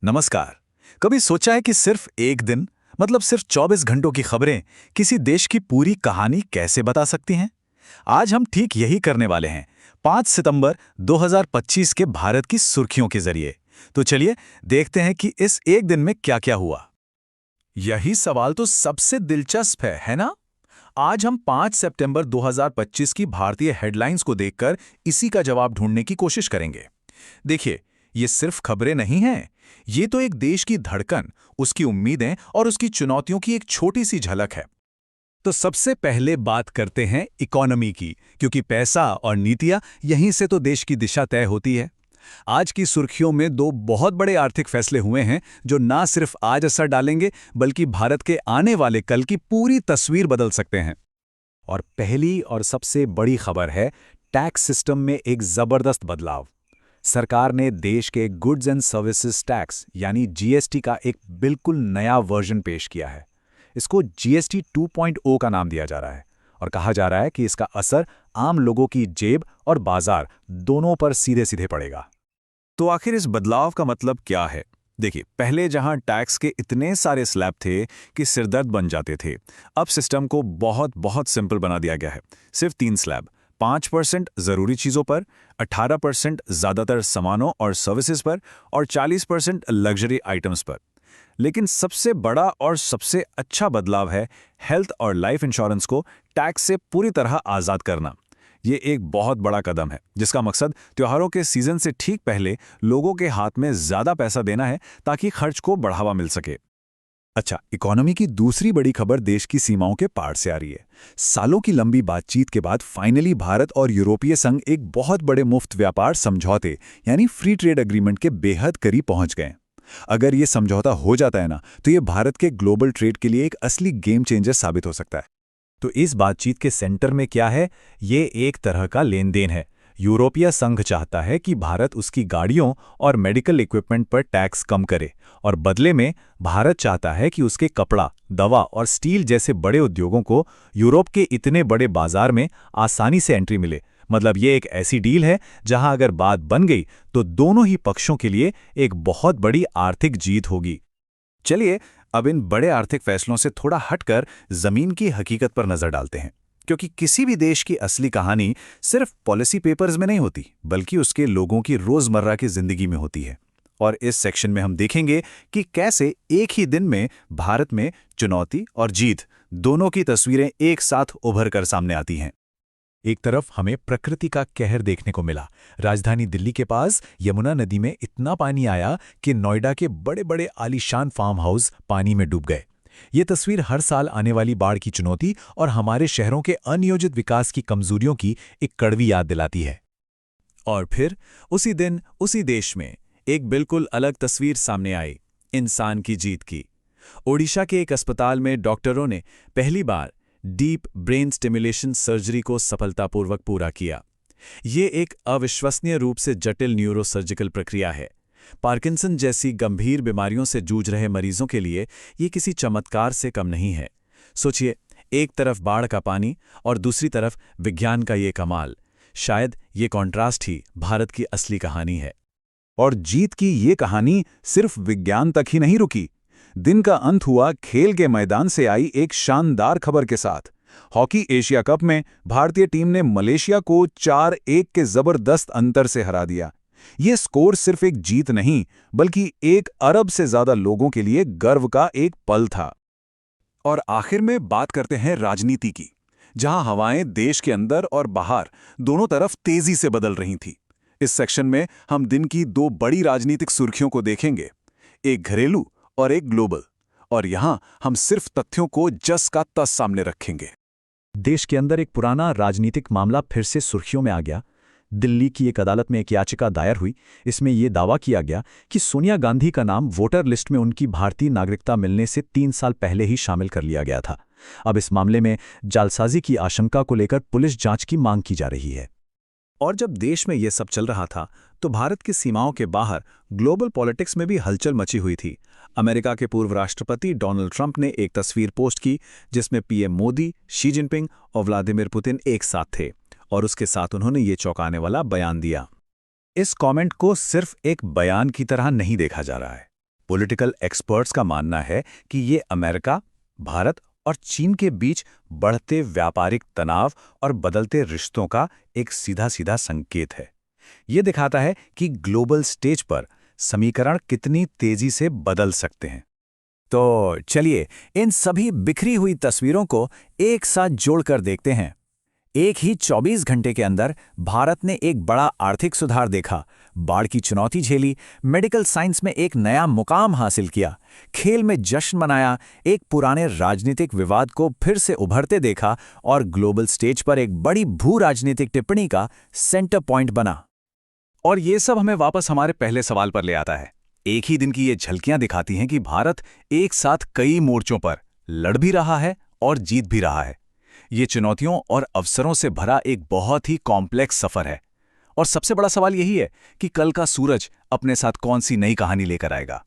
नमस्कार। कभी सोचा है कि सिर्फ एक दिन मतलब सिर्फ 24 घंटों की खबरें किसी देश की पूरी कहानी कैसे बता सकती हैं? आज हम ठीक यही करने वाले हैं, 5 सितंबर 2025 के भारत की सुर्खियों के जरिए। तो चलिए देखते हैं कि इस एक दिन में क्या-क्या हुआ। यही सवाल तो सबसे दिलचस्प है ना? आज हम 5 सितंबर 2025 की भारतीय हेडलाइंस को देखकर इसी का जवाब ढूंढने की कोशिश करेंगे। देखिए, ये सिर्फ खबरें नहीं हैं, ये तो एक देश की धड़कन, उसकी उम्मीदें और उसकी चुनौतियों की एक छोटी सी झलक है। तो सबसे पहले बात करते हैं इकोनॉमी की, क्योंकि पैसा और नीतियां यहीं से तो देश की दिशा तय होती है। आज की सुर्खियों में दो बहुत बड़े आर्थिक फैसले हुए हैं जो ना सिर्फ आज असर डालेंगे बल्कि भारत के आने वाले कल की पूरी तस्वीर बदल सकते हैं। और पहली और सबसे बड़ी खबर है टैक्स सिस्टम में एक जबरदस्त बदलाव। सरकार ने देश के गुड्स एंड सर्विसेज टैक्स यानी जीएसटी का एक बिल्कुल नया वर्जन पेश किया है। इसको जीएसटी 2.0 का नाम दिया जा रहा है और कहा जा रहा है कि इसका असर आम लोगों की जेब और बाजार दोनों पर सीधे सीधे पड़ेगा। तो आखिर इस बदलाव का मतलब क्या है? देखिए, पहले जहां टैक्स के इतने सारे स्लैब थे कि सिरदर्द बन जाते थे, अब सिस्टम को बहुत बहुत सिंपल बना दिया गया है। सिर्फ 3 स्लैब, 5% ज़रूरी चीज़ों पर, 18% ज़्यादातर सामानों और सर्विसेज पर और 40% लग्जरी आइटम्स पर। लेकिन सबसे बड़ा और सबसे अच्छा बदलाव है हेल्थ और लाइफ इंश्योरेंस को टैक्स से पूरी तरह आज़ाद करना। ये एक बहुत बड़ा कदम है जिसका मकसद त्योहारों के सीजन से ठीक पहले लोगों के हाथ में ज़्यादा पैसा देना है ताकि खर्च को बढ़ावा मिल सके। अच्छा, इकोनॉमी की दूसरी बड़ी खबर देश की सीमाओं के पार से आ रही है। सालों की लंबी बातचीत के बाद फाइनली भारत और यूरोपीय संघ एक बहुत बड़े मुफ्त व्यापार समझौते यानी फ्री ट्रेड एग्रीमेंट के बेहद करीब पहुंच गए। अगर ये समझौता हो जाता है ना, तो ये भारत के ग्लोबल ट्रेड के लिए एक असली गेम चेंजर साबित हो सकता है। तो इस बातचीत के सेंटर में क्या है? ये एक तरह का लेन देन है। यूरोपीय संघ चाहता है कि भारत उसकी गाड़ियों और मेडिकल इक्विपमेंट पर टैक्स कम करे और बदले में भारत चाहता है कि उसके कपड़ा, दवा और स्टील जैसे बड़े उद्योगों को यूरोप के इतने बड़े बाजार में आसानी से एंट्री मिले। मतलब ये एक ऐसी डील है जहां अगर बात बन गई तो दोनों ही पक्षों के लिए एक बहुत बड़ी आर्थिक जीत होगी। चलिए अब इन बड़े आर्थिक फैसलों से थोड़ा हटकर जमीन की हकीकत पर नजर डालते हैं, क्योंकि किसी भी देश की असली कहानी सिर्फ पॉलिसी पेपर्स में नहीं होती बल्कि उसके लोगों की रोजमर्रा की जिंदगी में होती है। और इस सेक्शन में हम देखेंगे कि कैसे एक ही दिन में भारत में चुनौती और जीत दोनों की तस्वीरें एक साथ उभर कर सामने आती हैं। एक तरफ हमें प्रकृति का कहर देखने को मिला। राजधानी दिल्ली के पास यमुना नदी में इतना पानी आया कि नोएडा के बड़े बड़े आलीशान फार्म हाउस पानी में डूब गए। ये तस्वीर हर साल आने वाली बाढ़ की चुनौती और हमारे शहरों के अनियोजित विकास की कमजोरियों की एक कड़वी याद दिलाती है। और फिर उसी दिन उसी देश में एक बिल्कुल अलग तस्वीर सामने आई, इंसान की जीत की। ओडिशा के एक अस्पताल में डॉक्टरों ने पहली बार डीप ब्रेन स्टिमुलेशन सर्जरी को सफलतापूर्वक पूरा किया। ये एक अविश्वसनीय रूप से जटिल न्यूरोसर्जिकल प्रक्रिया है। पार्किंसन जैसी गंभीर बीमारियों से जूझ रहे मरीजों के लिए ये किसी चमत्कार से कम नहीं है। सोचिए, एक तरफ बाढ़ का पानी और दूसरी तरफ विज्ञान का ये कमाल। शायद ये कॉन्ट्रास्ट ही भारत की असली कहानी है। और जीत की ये कहानी सिर्फ विज्ञान तक ही नहीं रुकी। दिन का अंत हुआ खेल के मैदान से आई एक शानदार खबर के साथ। हॉकी एशिया कप में भारतीय टीम ने मलेशिया को 4-1 के जबरदस्त अंतर से हरा दिया। ये स्कोर सिर्फ एक जीत नहीं बल्कि 1 अरब से ज्यादा लोगों के लिए गर्व का एक पल था। और आखिर में बात करते हैं राजनीति की, जहां हवाएं देश के अंदर और बाहर दोनों तरफ तेजी से बदल रही थी। इस सेक्शन में हम दिन की 2 बड़ी राजनीतिक सुर्खियों को देखेंगे, एक घरेलू और एक ग्लोबल। और यहां हम सिर्फ तथ्यों को जस का तस सामने रखेंगे। देश के अंदर एक पुराना राजनीतिक मामला फिर से सुर्खियों में आ गया। दिल्ली की एक अदालत में एक याचिका दायर हुई। इसमें यह दावा किया गया कि सोनिया गांधी का नाम वोटर लिस्ट में उनकी भारतीय नागरिकता मिलने से 3 साल पहले ही शामिल कर लिया गया था। अब इस मामले में जालसाजी की आशंका को लेकर पुलिस जांच की मांग की जा रही है। और जब देश में यह सब चल रहा था तो भारत की सीमाओं के बाहर ग्लोबल पॉलिटिक्स में भी हलचल मची हुई थी। अमेरिका के पूर्व राष्ट्रपति डोनाल्ड ट्रंप ने एक तस्वीर पोस्ट की जिसमें पीएम मोदी, शी जिनपिंग और व्लादिमीर पुतिन एक साथ थे और उसके साथ उन्होंने ये चौंकाने वाला बयान दिया। इस कमेंट को सिर्फ एक बयान की तरह नहीं देखा जा रहा है। पॉलिटिकल एक्सपर्ट्स का मानना है कि ये अमेरिका, भारत और चीन के बीच बढ़ते व्यापारिक तनाव और बदलते रिश्तों का एक सीधा-सीधा संकेत है। ये दिखाता है कि ग्लोबल स्टेज पर समीकरण कितनी तेजी से बदल सकते हैं। तो चलिए इन सभी बिखरी हुई तस्वीरों को एक साथ जोड़कर देखते हैं। एक ही 24 घंटे के अंदर भारत ने एक बड़ा आर्थिक सुधार देखा, बाढ़ की चुनौती झेली, मेडिकल साइंस में एक नया मुकाम हासिल किया, खेल में जश्न मनाया, एक पुराने राजनीतिक विवाद को फिर से उभरते देखा और ग्लोबल स्टेज पर एक बड़ी भू राजनीतिक टिप्पणी का सेंटर पॉइंट बना। और ये सब हमें वापस हमारे पहले सवाल पर ले आता है। एक ही दिन की ये झलकियां दिखाती हैं कि भारत एक साथ कई मोर्चों पर लड़ भी रहा है और जीत भी रहा है। ये चुनौतियों और अवसरों से भरा एक बहुत ही कॉम्प्लेक्स सफर है। और सबसे बड़ा सवाल यही है कि कल का सूरज अपने साथ कौन सी नई कहानी लेकर आएगा।